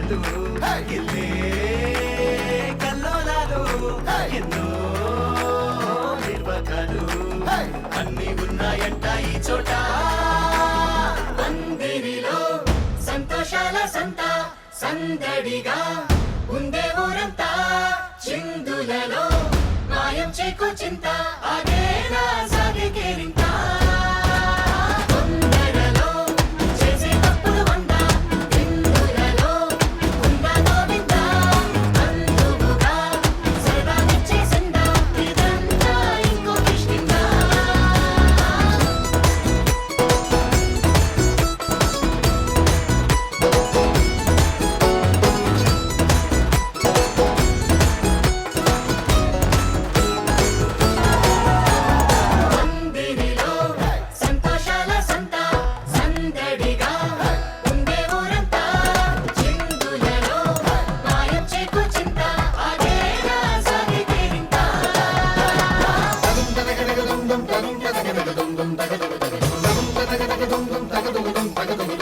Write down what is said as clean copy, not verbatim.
కలలు ఇల్లే కల్లోలాలు ఎన్నో నిర్వకాలు అన్ని ఉన్నాయంట ఈ చోట పందిరిలో సంతోషాల సంత సందడిగా ఉందే ఊరంతా చిందులలో మాయం చేకో చింత అదేనా సాగే కేరింత తొందరలో చేసే తప్పులు వంద విందులలో ఉందా గోవింద అందుకుగా సరదా నిచ్చేసిందా ఇదంతా ఇంకో కిష్కిందా పందిరిలో సంతోషాల సంత సందడిగా ఉండే ఊరంతా చిందులలో మాయం చేకో చింత అదేనా సాగే కేరింత తగదుం తగదుం తగదుం తగదుం తగదుం తగదుం తగదుం తగదుం తగదుం తగదుం